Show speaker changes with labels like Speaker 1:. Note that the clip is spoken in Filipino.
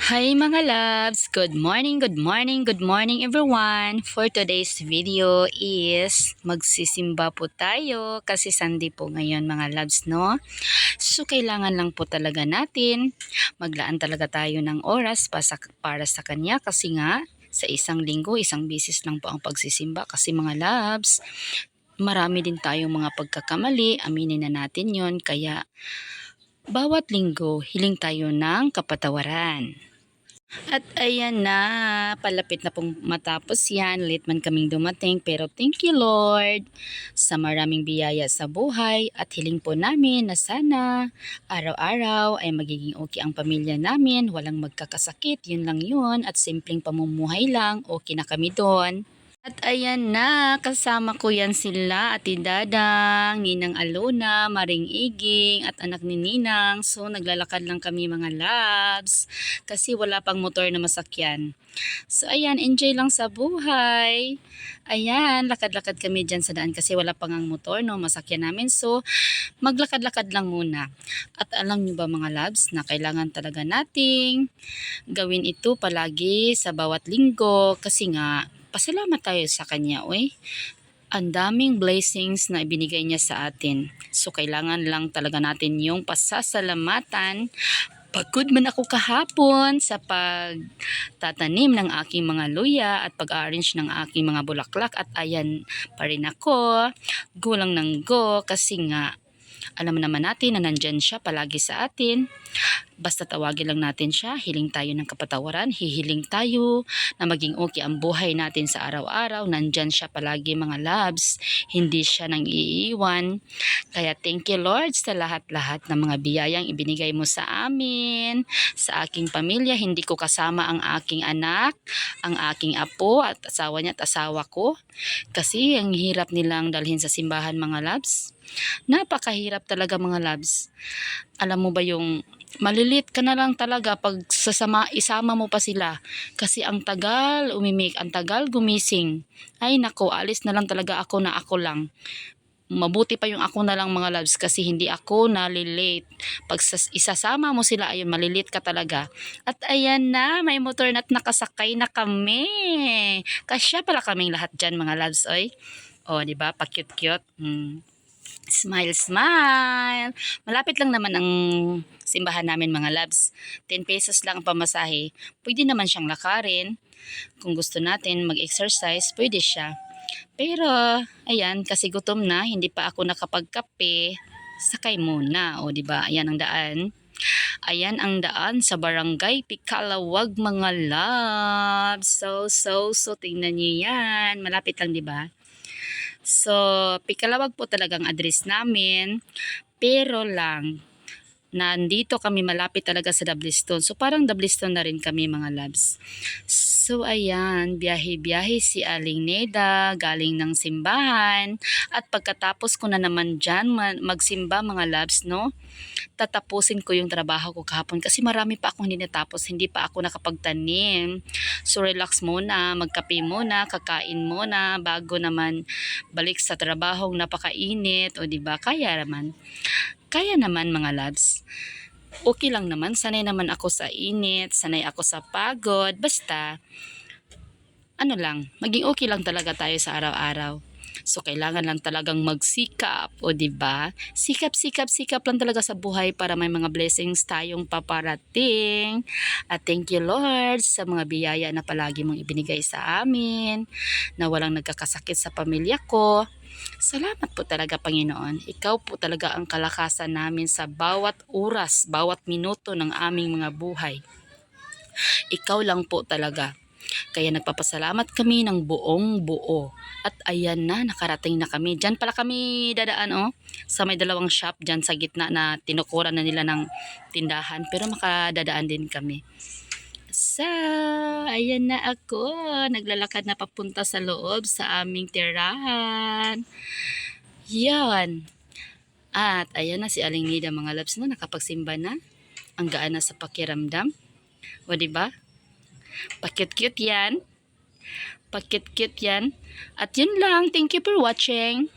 Speaker 1: Hi mga loves! Good morning, good morning, good morning everyone! For today's video is magsisimba po tayo kasi Sunday po ngayon mga loves, no? So kailangan lang po talaga natin maglaan talaga tayo ng oras para sa kanya kasi nga sa isang linggo, isang beses lang po ang pagsisimba kasi mga loves, marami din tayong mga pagkakamali, aminin na natin yon, kaya bawat linggo hiling tayo ng kapatawaran. At ayan na, palapit na pong matapos yan. Late man kaming dumating pero thank you Lord sa maraming biyaya sa buhay at hiling po namin na sana araw-araw ay magiging okay ang pamilya namin. Walang magkakasakit, yun lang yun, at simpleng pamumuhay lang, okay na kami doon. At ayan na, kasama ko yan sila, Ate Dadang, Ninang Alona, Maring Iging, at anak ni Ninang. So, naglalakad lang kami mga loves, kasi wala pang motor na masakyan. So, ayan, enjoy lang sa buhay. Ayan, lakad-lakad kami dyan sa daan kasi wala pang ang motor, no, masakyan namin. So, maglakad-lakad lang muna. At alam nyo ba mga loves, na kailangan talaga nating gawin ito palagi sa bawat linggo kasi nga, pasalamat tayo sa Kanya, oy. Ang daming blessings na ibinigay niya sa atin. So, kailangan lang talaga natin yung pasasalamatan. Pagod man ako kahapon sa pagtatanim ng aking mga luya at pag-arrange ng aking mga bulaklak. At ayan pa rin ako, go lang ng go kasi nga, alam naman natin na nandyan siya palagi sa atin. Basta tawagin lang natin siya, hiling tayo ng kapatawaran, hihiling tayo na maging okay ang buhay natin sa araw-araw. Nandyan siya palagi mga loves, hindi siya nang iiwan. Kaya thank you Lord sa lahat-lahat ng mga biyayang ibinigay mo sa amin, sa aking pamilya. Hindi ko kasama ang aking anak, ang aking apo at asawa niya at asawa ko. Kasi ang hirap nilang dalhin sa simbahan mga loves. Napakahirap talaga mga loves. Alam mo ba yung malilit ka na lang talaga pag isama mo pa sila kasi ang tagal umimik, ang tagal gumising. Ay nako, alis na lang talaga ako na ako lang. Mabuti pa yung ako na lang mga loves kasi hindi ako nalilate. Pag isasama mo sila, ayun, malilate ka talaga. At ayan na, may motor na't nakasakay na kami. Kasya pala kaming lahat dyan mga loves, oy. O, diba? Pa-cute-cute. Smile, smile. Malapit lang naman ang simbahan namin mga loves. 10 pesos lang ang pamasahe. Pwede naman siyang lakarin. Kung gusto natin mag-exercise, pwede siya. Pero, ayan, kasi gutom na, hindi pa ako nakapagkape. Sakay muna. O, diba? Ayan ang daan. Ayan ang daan sa Barangay Pikalawag mga loves. So, tingnan niyo yan. Malapit lang, diba? So, Pikalawag po talagang address namin. Pero lang, nandito kami malapit talaga sa Dablistone. So, parang Dablistone na rin kami mga loves. So, ayan, biyahe-biyahe si Aling Neda, galing ng simbahan. At pagkatapos ko na naman dyan, magsimba mga loves, no? Tatapusin ko yung trabaho ko kahapon kasi marami pa akong hindi natapos, hindi pa ako nakapagtanim. So, relax muna, magkape muna, kakain muna, bago naman balik sa trabahong napakainit, o diba, kaya naman mga loves. Okay lang naman, sanay naman ako sa init, sanay ako sa pagod, basta ano lang, maging okay lang talaga tayo sa araw-araw. So, kailangan lang talagang magsikap, o diba? Sikap lang talaga sa buhay para may mga blessings tayong paparating. At thank you Lord sa mga biyaya na palagi mong ibinigay sa amin, na walang nagkakasakit sa pamilya ko. Salamat po talaga Panginoon. Ikaw po talaga ang kalakasan namin sa bawat oras, bawat minuto ng aming mga buhay. Ikaw lang po talaga. Kaya nagpapasalamat kami ng buong buo. At ayan na, nakarating na kami. Diyan pala kami dadaan, oh. Sa may dalawang shop dyan sa gitna na tinukuran na nila ng tindahan. Pero makadadaan din kami. So, ayan na ako. Naglalakad na papunta sa loob sa aming tirahan. Yan. At ayan na si Aling Nida mga loves na nakapagsimba na. Ang gaan na sa pakiramdam. O diba? Pakit-cute yan. Pakit-cute yan. At yun lang. Thank you for watching.